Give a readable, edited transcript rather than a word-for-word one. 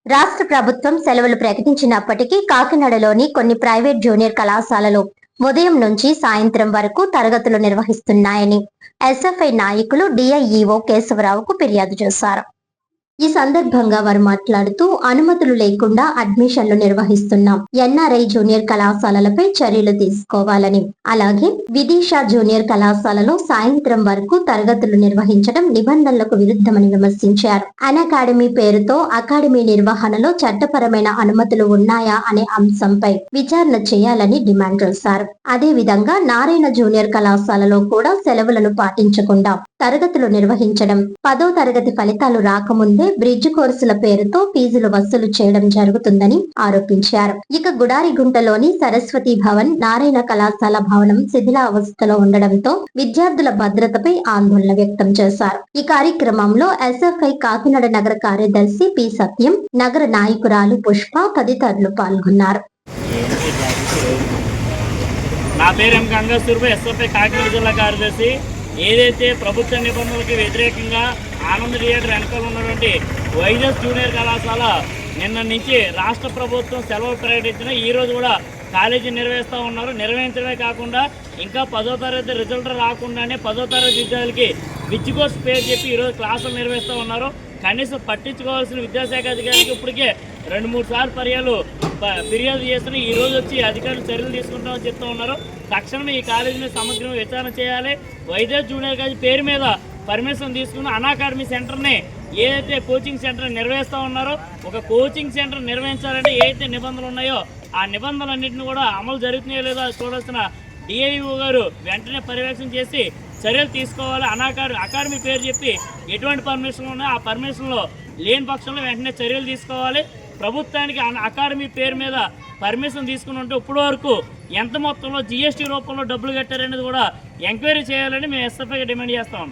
రాష్ట్ర ప్రభుత్వం సెలవులు ప్రకటించినప్పటికీ కాకినాడలోని కొన్ని ప్రైవేట్ జూనియర్ కళాశాలలు ఉదయం నుంచి సాయంత్రం వరకు తరగతులు నిర్వహిస్తున్నాయని ఎస్ఎఫ్ఐ నాయకులు డిఐఈఓ కేశవరావుకు ఫిర్యాదు చేశారు. ఈ సందర్భంగా వారు మాట్లాడుతూ అనుమతులు లేకుండా అడ్మిషన్లు నిర్వహిస్తున్నాం, ఎన్ఆర్ఐ జూనియర్ కళాశాలలపై చర్యలు తీసుకోవాలని, అలాగే విదిశా జూనియర్ కళాశాలలో సాయంత్రం వరకు తరగతులు నిర్వహించడం నిబంధనలకు విరుద్ధమని విమర్శించారు. అన్ అకాడమీ పేరుతో అకాడమీ నిర్వహణలో చట్టపరమైన అనుమతులు ఉన్నాయా అనే అంశంపై విచారణ చేయాలని డిమాండ్ చేశారు. అదేవిధంగా నారాయణ జూనియర్ కళాశాలలో కూడా సెలవులను పాటించకుండా తరగతులు నిర్వహించడం, 10వ తరగతి ఫలితాలు రాకముందే బ్రిడ్జ్ కోర్సుల పేరుతో ఫీజులు వసూలు చేయడం జరుగుతుందని ఆరోపించారు. ఇక గుడారిగుంటలోని సరస్వతి భవన్, నారాయణ కళాశాల భవనం శిథిలావస్థలో ఉండడంతో విద్యార్థుల భద్రతపై ఆందోళన వ్యక్తం చేశారు. ఈ కార్యక్రమంలో ఎస్ఎఫ్ఐ కాకినాడ నగర కార్యదర్శి పి సత్యం, నగర నాయకురాలు పుష్ప తదితరులు పాల్గొన్నారు. నా పేరు ఎం గంగాసూర్బు, ఎస్ఎఫ్ఐ కాకినాడ జిల్లా కార్యదర్శి. ఏదైతే ప్రభుత్వ నిబంధనలకు వ్యతిరేకంగా ఆనంద్ థియేటర్ వెనకాల ఉన్నటువంటి వైజాగ్ జూనియర్ కళాశాల నిన్న నుంచి రాష్ట్ర ప్రభుత్వం సెలవు ప్రకటించిన ఈరోజు కూడా కాలేజీ నిర్వహిస్తూ ఉన్నారు. నిర్వహించడమే కాకుండా ఇంకా 10వ తరగతి రిజల్ట్ రాకుండానే 10వ తరగతి విద్యార్థులకి విద్య కోర్సు పేరు చెప్పి ఈరోజు క్లాసులు నిర్వహిస్తూ ఉన్నారు. కనీసం పట్టించుకోవాల్సిన విద్యాశాఖ అధికారికి ఇప్పటికే 2-3 సార్లు ఫిర్యాదు చేస్తున్న ఈ రోజు వచ్చి అధికారులు చర్యలు తీసుకుంటామని చెప్తూ ఉన్నారు. తక్షణమే ఈ కాలేజీ మీద సమగ్ర విచారణ చేయాలి. వైజాగ్ జూనియర్ కాలేజీ పేరు మీద పర్మిషన్ తీసుకున్న అన్ అకాడమీ సెంటర్ని ఏదైతే కోచింగ్ సెంటర్ నిర్వహిస్తూ ఉన్నారో, ఒక కోచింగ్ సెంటర్ నిర్వహించాలంటే ఏదైతే నిబంధనలు ఉన్నాయో ఆ నిబంధనలన్నింటినీ కూడా అమలు జరుగుతున్నాయో లేదో చూడాల్సిన డిఐఓ గారు వెంటనే పర్యవేక్షణ చేసి చర్యలు తీసుకోవాలి. అకాడమీ పేరు చెప్పి ఎటువంటి పర్మిషన్లు ఉన్నాయో ఆ పర్మిషన్లో లేని పక్షంలో వెంటనే చర్యలు తీసుకోవాలి. ప్రభుత్వానికి అకాడమీ పేరు మీద పర్మిషన్ తీసుకుని ఉంటే ఇప్పటి వరకు ఎంత మొత్తంలో జిఎస్టీ రూపంలో డబ్బులు కట్టారనేది కూడా ఎంక్వైరీ చేయాలని మేము ఎస్ఎఫ్ఐగా డిమాండ్ చేస్తా ఉన్నాం.